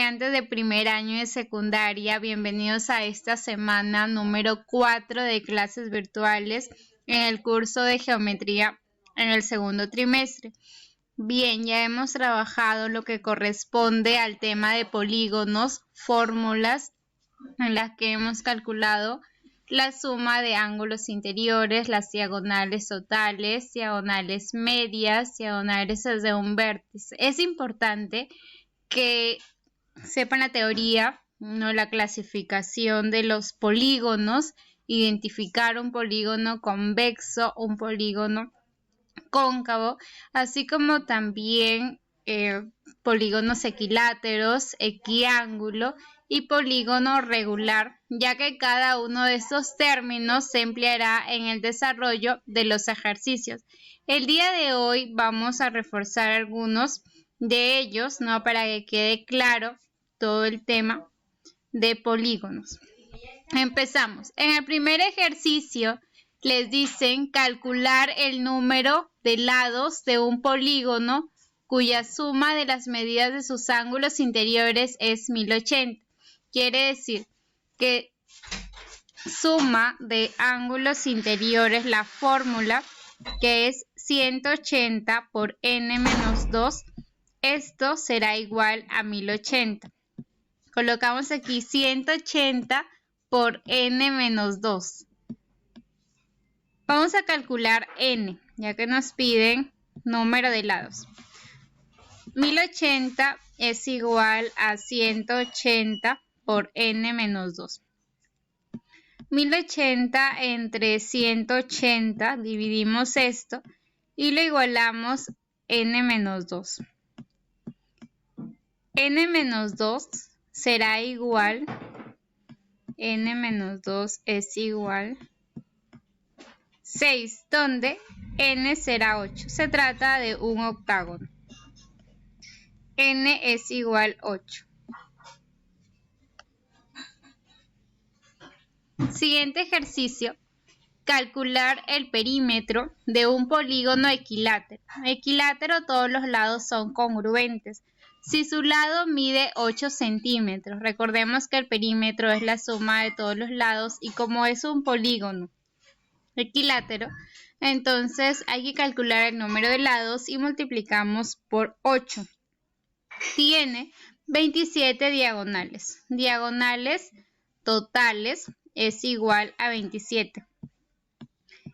estudiantes de primer año de secundaria, bienvenidos a esta semana número 4 de clases virtuales en el curso de geometría en el segundo trimestre. Bien, ya hemos trabajado lo que corresponde al tema de polígonos, fórmulas en las que hemos calculado la suma de ángulos interiores, las diagonales totales, diagonales medias, diagonales de un vértice. Es importante que sepan la teoría, ¿no? La clasificación de los polígonos, identificar un polígono convexo, un polígono cóncavo, así como también polígonos equiláteros, equiángulo y polígono regular, ya que cada uno de estos términos se empleará en el desarrollo de los ejercicios. El día de hoy vamos a reforzar algunos de ellos, ¿no? Para que quede claro todo el tema de polígonos. Empezamos. En el primer ejercicio les dicen calcular el número de lados de un polígono cuya suma de las medidas de sus ángulos interiores es 1080. Quiere decir que suma de ángulos interiores, la fórmula que es 180 por n menos 2, esto será igual a 1080. Colocamos aquí 180 por n menos 2. Vamos a calcular n, ya que nos piden número de lados. 1080 es igual a 180 por n menos 2. 1080 entre 180, dividimos esto y lo igualamos n menos 2. n menos 2 será igual, n menos 2 es igual 6, donde n será 8. Se trata de un octágono. N es igual 8. Siguiente ejercicio. Calcular el perímetro de un polígono equilátero. Equilátero, todos los lados son congruentes. Si su lado mide 8 centímetros, recordemos que el perímetro es la suma de todos los lados y como es un polígono equilátero, entonces hay que calcular el número de lados y multiplicamos por 8. Tiene 27 diagonales. Diagonales totales es igual a 27.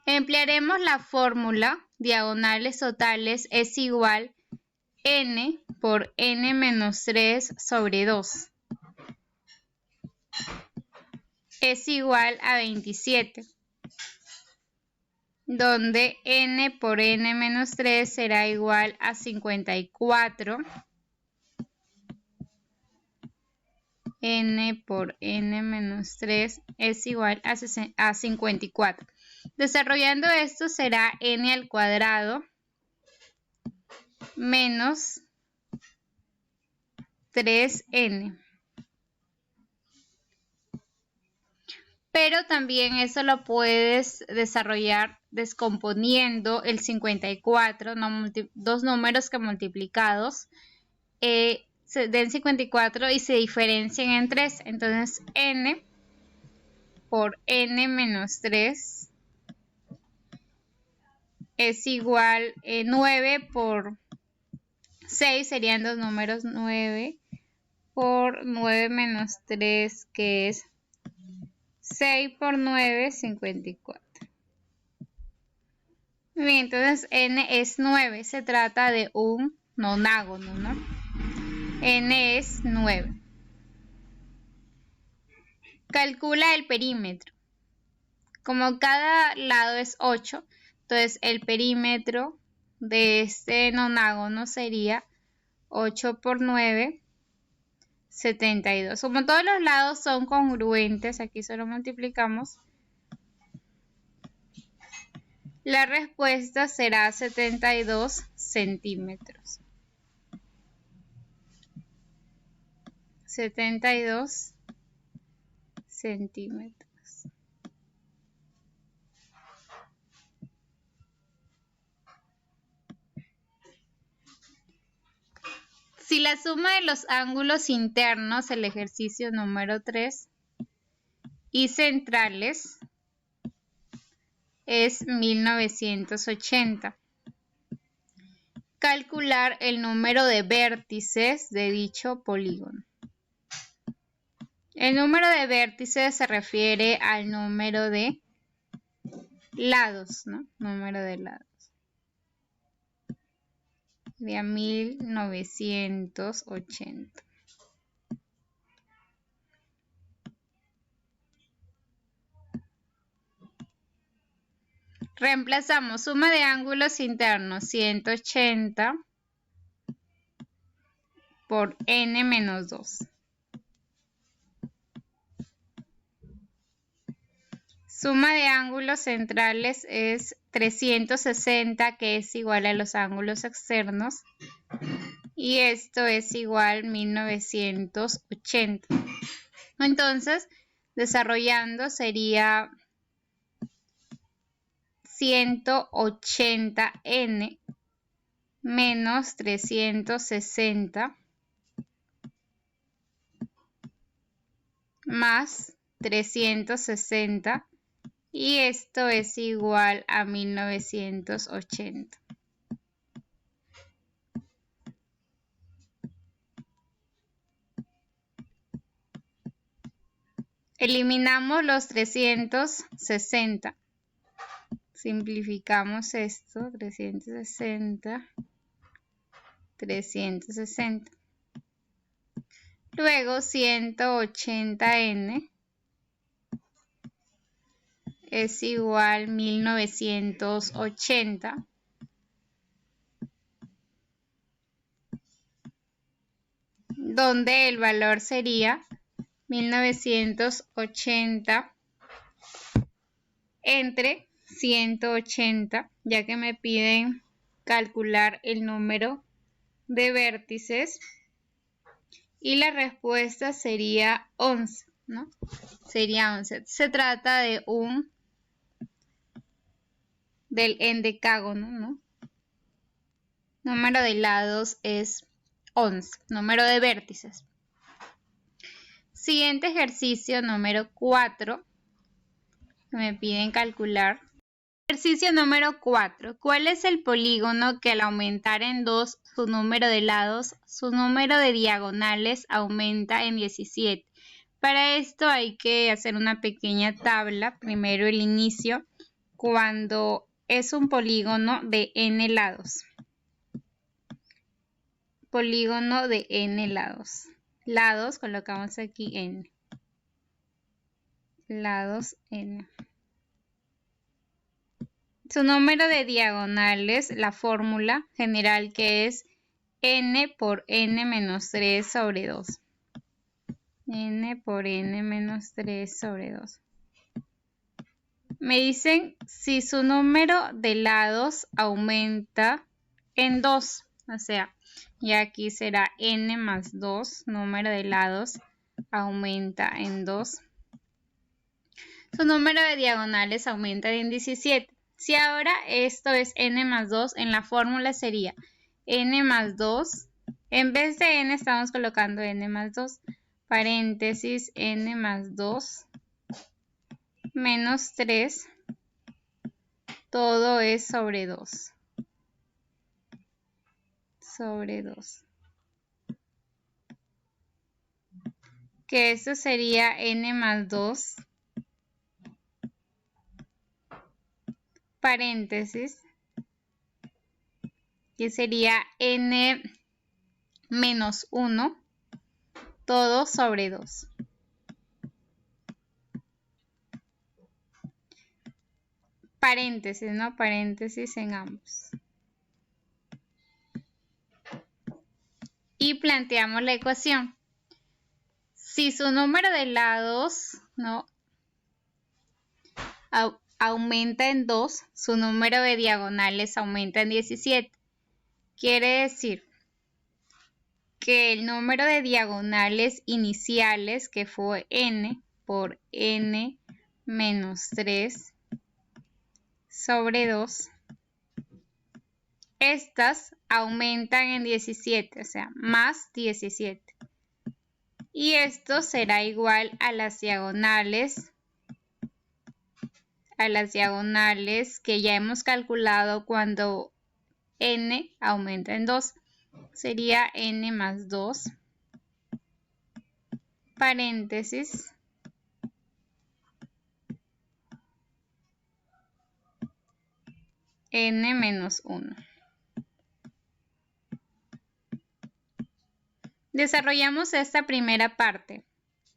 Emplearemos la fórmula diagonales totales es igual n por n menos 3 sobre 2. Es igual a 27. Donde n por n menos 3 será igual a 54. N por n menos 3 es igual a 54. Desarrollando esto será n al cuadrado menos 3n. Pero también eso lo puedes desarrollar descomponiendo el 54, dos números que multiplicados se den 54 y se diferencien en 3. Entonces n por n menos 3 es igual a 9 por 6, serían dos números, 9 por 9 menos 3, que es 6 por 9, 54. Bien, entonces n es 9, se trata de un nonágono, ¿no? N es 9. Calcula el perímetro. Como cada lado es 8, entonces el perímetro de este nonágono sería 8 por 9, 72. Como todos los lados son congruentes, aquí solo multiplicamos. La respuesta será 72 centímetros. 72 centímetros. Si la suma de los ángulos internos, el ejercicio número 3, y centrales es 1980. Calcular el número de vértices de dicho polígono. El número de vértices se refiere al número de lados, ¿no? Número de lados. Sería 1980. Reemplazamos suma de ángulos internos 180 por n menos 2. Suma de ángulos centrales es 360, que es igual a los ángulos externos. Y esto es igual a 1980. Entonces, desarrollando sería 180n menos 360 más 360, y esto es igual a 1980. Eliminamos los 360. Simplificamos esto, 360, 360. Luego 180n es igual a 1980. Donde el valor sería 1980 entre 180, ya que me piden calcular el número de vértices, y la respuesta sería 11, ¿no? Sería 11. Se trata de del endecágono, ¿no? Número de lados es 11, número de vértices. Siguiente ejercicio número 4. Me piden calcular. Ejercicio número 4. ¿Cuál es el polígono que al aumentar en 2 su número de lados, su número de diagonales aumenta en 17? Para esto hay que hacer una pequeña tabla. Primero el inicio, cuando es un polígono de n lados. Polígono de n lados. Lados, colocamos aquí n. Lados n. Su número de diagonales, la fórmula general, que es n por n menos 3 sobre 2. N por n menos 3 sobre 2. Me dicen si su número de lados aumenta en 2. O sea, y aquí será n más 2, número de lados aumenta en 2. Su número de diagonales aumenta en 17. Si ahora esto es n más 2, en la fórmula sería n más 2. En vez de n estamos colocando n más 2. Paréntesis n más 2 menos 3. Todo es sobre 2. Sobre 2. Que esto sería n más 2. Paréntesis, que sería n menos 1, todo sobre 2. Paréntesis, ¿no? Paréntesis en ambos. Y planteamos la ecuación. Si su número de lados, ¿no?, aumenta en 2, su número de diagonales aumenta en 17. Quiere decir que el número de diagonales iniciales, que fue n por n menos 3 sobre 2, estas aumentan en 17, o sea, más 17. Y esto será igual a las diagonales que ya hemos calculado cuando n aumenta en 2. Sería n más 2, paréntesis, n menos 1. Desarrollamos esta primera parte,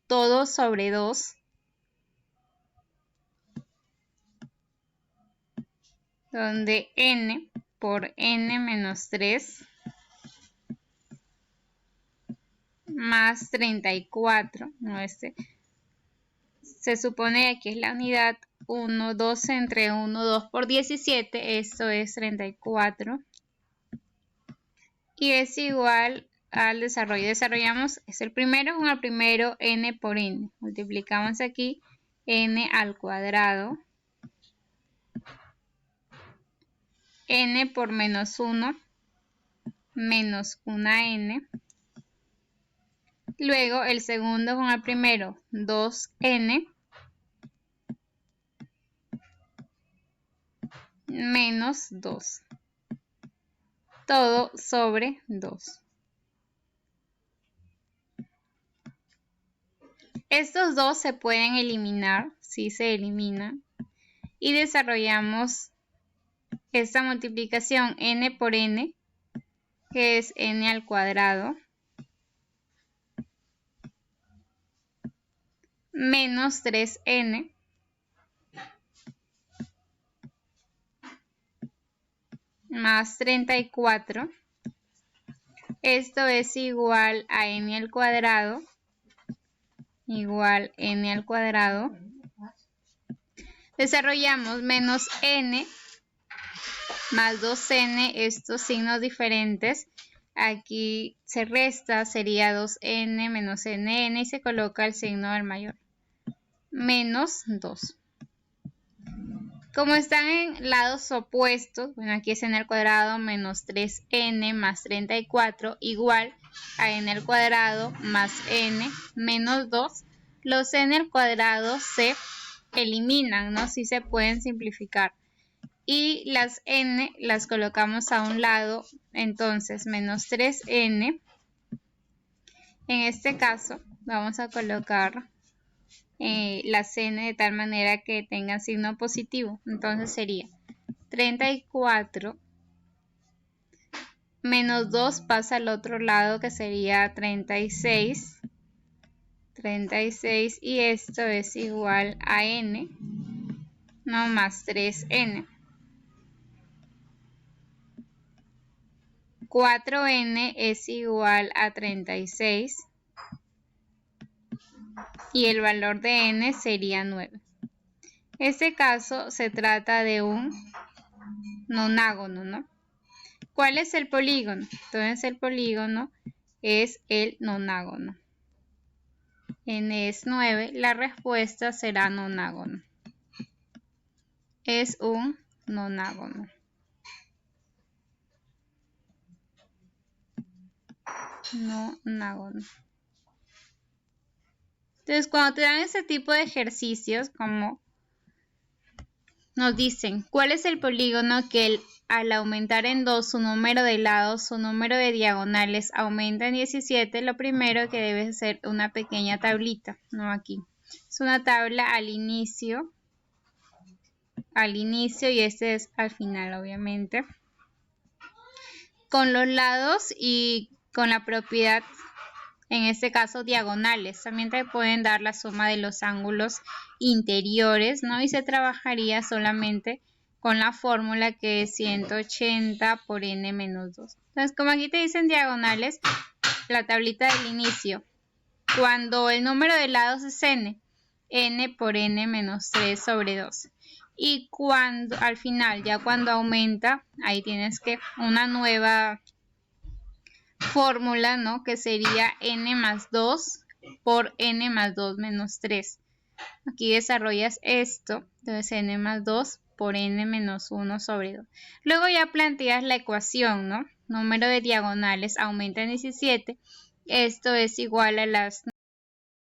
todo sobre 2, donde n por n menos 3 más 34, ¿no? Se supone que es la unidad 1, 2 entre 1, 2 por 17, esto es 34. Y es igual al desarrollo. Desarrollamos, es el primero con el primero, n por n. Multiplicamos aquí n al cuadrado. N por menos 1, menos 1n. Luego el segundo con el primero, 2n. Menos 2. Todo sobre 2. Estos dos se pueden eliminar, sí se eliminan. Y desarrollamos esta multiplicación n por n, que es n al cuadrado, menos 3n, más 34. Esto es igual a n al cuadrado, igual n al cuadrado. Desarrollamos menos n más 2n, estos signos diferentes. Aquí se resta, sería 2n menos nn y se coloca el signo del mayor. Menos 2. Como están en lados opuestos, bueno, aquí es n al cuadrado menos 3n más 34 igual a n al cuadrado más n menos 2. Los n al cuadrado se eliminan, ¿no? Sí se pueden simplificar. Y las n las colocamos a un lado, entonces menos 3n. En este caso vamos a colocar las n de tal manera que tengan signo positivo. Entonces sería 34 menos 2 pasa al otro lado, que sería 36. 36 y esto es igual a n, no, más 3n. 4n es igual a 36 y el valor de n sería 9. En este caso se trata de un nonágono, ¿no? ¿Cuál es el polígono? Entonces el polígono es el nonágono. N es 9, la respuesta será nonágono. Es un nonágono. Nonágono. Entonces, cuando te dan ese tipo de ejercicios, como nos dicen, ¿cuál es el polígono que al aumentar en 2 su número de lados, su número de diagonales aumenta en 17? Lo primero que debes hacer es una pequeña tablita, ¿no? Aquí. Es una tabla al inicio y este es al final, obviamente. Con los lados y con la propiedad, en este caso diagonales. También te pueden dar la suma de los ángulos interiores, ¿no? Y se trabajaría solamente con la fórmula que es 180 por n menos 2. Entonces, como aquí te dicen diagonales, la tablita del inicio. Cuando el número de lados es n por n menos 3 sobre 2. Y cuando al final, ya cuando aumenta, ahí tienes que una nueva fórmula, ¿no? Que sería n más 2 por n más 2 menos 3. Aquí desarrollas esto, entonces n más 2 por n menos 1 sobre 2. Luego ya planteas la ecuación, ¿no? número de diagonales aumenta en 17, esto es igual a las